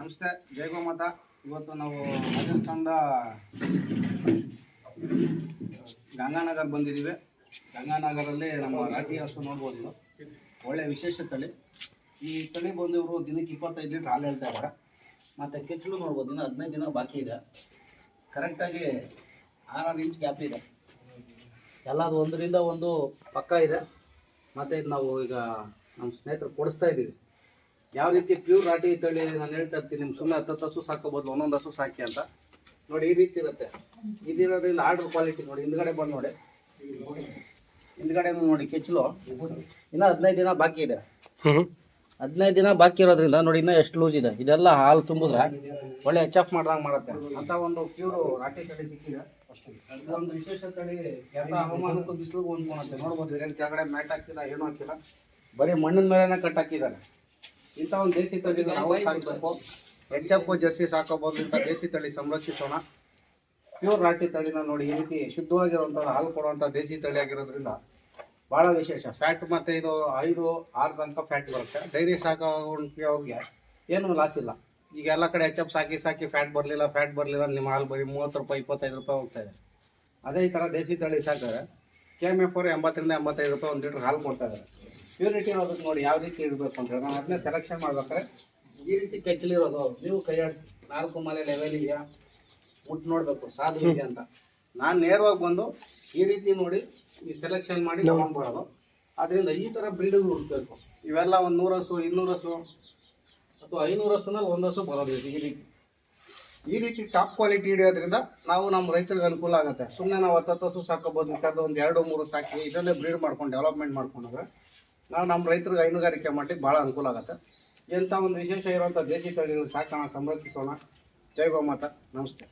ನಮಸ್ತೆ, ಜೈ ಗೋಮಾತಾ. ಇವತ್ತು ನಾವು ರಾಜಸ್ಥಾನದ ಗಂಗಾನಗರ್ ಬಂದಿದ್ದೀವಿ. ಗಂಗಾನಗರಲ್ಲಿ ನಮ್ಮ ರಾಟಿ ಹಸು ನೋಡ್ಬೋದು. ಇದು ಒಳ್ಳೆ ವಿಶೇಷ ತಳಿ. ಈ ತಳಿ ಬಂದು ಇವರು ದಿನಕ್ಕೆ 25 ಲೀಟ್ರ್ ಹಾಲು ಹೇಳ್ತಾ ಇದ್ದಾರೆ. ಮತ್ತು ಕೆಚ್ಚಲು ನೋಡ್ಬೋದು, ಇನ್ನು 15 ದಿನ ಬಾಕಿ ಇದೆ. ಕರೆಕ್ಟಾಗಿ 6 ಇಂಚ್ ಗ್ಯಾಪ್ ಇದೆ. ಎಲ್ಲದು ಒಂದರಿಂದ ಒಂದು ಪಕ್ಕ ಇದೆ. ಮತ್ತು ಇದು ನಾವು ಈಗ ನಮ್ಮ ಸ್ನೇಹಿತರು ಕೊಡಿಸ್ತಾ ಇದ್ದೀವಿ. ಯಾವ ರೀತಿ ಪ್ಯೂರ್ ರಾಟಿ ತಳಿ ನಾನು ಹೇಳ್ತಾ ಇರ್ತೀನಿ. ನಿಮ್ಮ ಸುಮ್ಮನೆ 10 ಹಸು ಸಾಕೋಬೋದು, ಒಂದೊಂದು ಹಸು ಸಾಕಿ ಅಂತ ನೋಡಿ. ಈ ರೀತಿ ಇರುತ್ತೆ. ಇದಿರೋದ್ರಿಂದ ಆರ್ಡರ್ ಕ್ವಾಲಿಟಿ ನೋಡಿ. ಹಿಂದ್ಗಡೆ ಬಂದು ನೋಡಿ, ಹಿಂದ್ಗಡೆ ನೋಡಿ ಕೆಚ್ಚಲು ಇನ್ನೂ 15 ದಿನ ಬಾಕಿ ಇದೆ. 15 ದಿನ ಬಾಕಿ ಇರೋದ್ರಿಂದ ನೋಡಿ ಇನ್ನೂ ಎಷ್ಟು ಲೂಸ್ ಇದೆ. ಇದೆಲ್ಲ ಹಾಲು ತುಂಬಿದ್ರೆ ಒಳ್ಳೆ HF ಮಾಡ್ದಂಗೆ ಮಾಡುತ್ತೆ ಅಂತ ಒಂದು ಪ್ಯೂರು ರಾಟಿ ತಳಿ ಸಿಕ್ಕಿದೆ. ಇದೊಂದು ವಿಶೇಷ ತಳಿ. ಎಲ್ಲ ಹವಾಮಾನಕ್ಕೂ ಬಿಸಿಲಿಗೂ ಹೊಂದ್ಕೊಳುತ್ತೆ. ನೋಡ್ಬೋದು, ಏನು ಕೆಳಗಡೆ ಮ್ಯಾಟ್ ಹಾಕಿಲ್ಲ, ಏನೂ ಹಾಕಿಲ್ಲ, ಬರೀ ಮಣ್ಣಿನ ಮೇಲೆನೇ ಕಟ್ ಹಾಕಿದ್ದಾರೆ. ಇಂಥ ಒಂದು ದೇಸಿ ತಳಿ ನಾವು ಸಾಕಬೇಕು. HF ಜರ್ಸಿ ಸಾಕೋಬೋದು. ಇಂಥ ದೇಸಿ ತಳಿ ಸಂರಕ್ಷಿಸೋಣ. ಪ್ಯೂರ್ ರಾಟಿ ತಳಿನ ನೋಡಿ. ಈ ರೀತಿ ಶುದ್ಧವಾಗಿರುವಂಥ ಹಾಲು ಕೊಡುವಂಥ ದೇಸಿ ತಳಿ ಆಗಿರೋದ್ರಿಂದ ಭಾಳ ವಿಶೇಷ. ಫ್ಯಾಟ್ ಮತ್ತು ಇದು 5-6 ತನಕ ಫ್ಯಾಟ್ ಬರುತ್ತೆ. ಡೈರಿ ಸಾಕೋರಿಗೆ ಏನೂ ಲಾಸ್ ಇಲ್ಲ. ಈಗ ಎಲ್ಲ ಕಡೆ HF ಸಾಕಿ ಫ್ಯಾಟ್ ಬರಲಿಲ್ಲ ನಿಮ್ಮ ಹಾಲು ಬರೀ 30 ರೂಪಾಯಿ 25 ರೂಪಾಯಿ ಹೋಗ್ತಾ ಇದೆ. ಅದೇ ಈ ಥರ ದೇಸಿ ತಳಿ ಸಾಕಿದ್ರೆ KMF 80 ರಿಂದ 85 ರೂಪಾಯಿ 1 ಲೀಟ್ರ್ ಹಾಲು ಕೊಡ್ತಾ ಇದ್ದಾರೆ. ಪ್ಯೂರಿಟಿ ಇರೋದಕ್ಕೆ ನೋಡಿ ಯಾವ ರೀತಿ ಇರಬೇಕು ಅಂತ ಹೇಳಿ ನಾನು ಅದನ್ನೇ ಸೆಲೆಕ್ಷನ್ ಮಾಡ್ಬೇಕಾದ್ರೆ ಈ ರೀತಿ ಕೆಚ್ಚಲಿರೋದು ನೀವು ಕೈ ಆಡಿಸಿ 4 ಮಾಲೆ ಲೆವೆಲ್ ಇದೆಯಾ ಮುಟ್ಟು ನೋಡಬೇಕು, ಸಾಧು ಇದೆ ಅಂತ. ನಾನು ನೇರವಾಗಿ ಬಂದು ಈ ರೀತಿ ನೋಡಿ ಈ ಸೆಲೆಕ್ಷನ್ ಮಾಡಿ ತೊಗೊಂಡ್ಬರೋದು. ಅದರಿಂದ ಈ ಥರ ಬ್ರೀಡಿಂಗ್ ಹುಡುಕಬೇಕು. ಇವೆಲ್ಲ ಒಂದು 100 ಹಸು 200 ಹಸು ಅಥವಾ 500 ಹಸುನಲ್ಲಿ 1 ಹಸು ಬರೋದು. ಈ ರೀತಿ ಟಾಪ್ ಕ್ವಾಲಿಟಿ ಹಿಡಿಯೋದ್ರಿಂದ ನಾವು ನಮ್ಮ ರೈತರಿಗೆ ಅನುಕೂಲ ಆಗುತ್ತೆ. ಸುಮ್ಮನೆ ನಾವು 10 ಹಸು ಸಾಕೋಬೋದು. ಬೇಕಾದ್ರೆ ಒಂದು 2-3 ಸಾಕಿ ಇದರಲ್ಲೇ ಬ್ರೀಡ್ ಮಾಡ್ಕೊಂಡು ಡೆವಲಪ್ಮೆಂಟ್ ಮಾಡ್ಕೊಂಡ್ರೆ ನಾವು ನಮ್ಮ ರೈತರಿಗೆ ಹೈನುಗಾರಿಕೆ ಮಾಡಲಿಕ್ಕೆ ಭಾಳ ಅನುಕೂಲ ಆಗುತ್ತೆ. ಎಂಥ ಒಂದು ವಿಶೇಷ ಇರುವಂಥ ದೇಸಿ ತಳಿಗಳು ಸಾಕೋಣ, ಸಂರಕ್ಷಿಸೋಣ. ಜೈ ಗೋಮಾತಾ. ನಮಸ್ತೆ.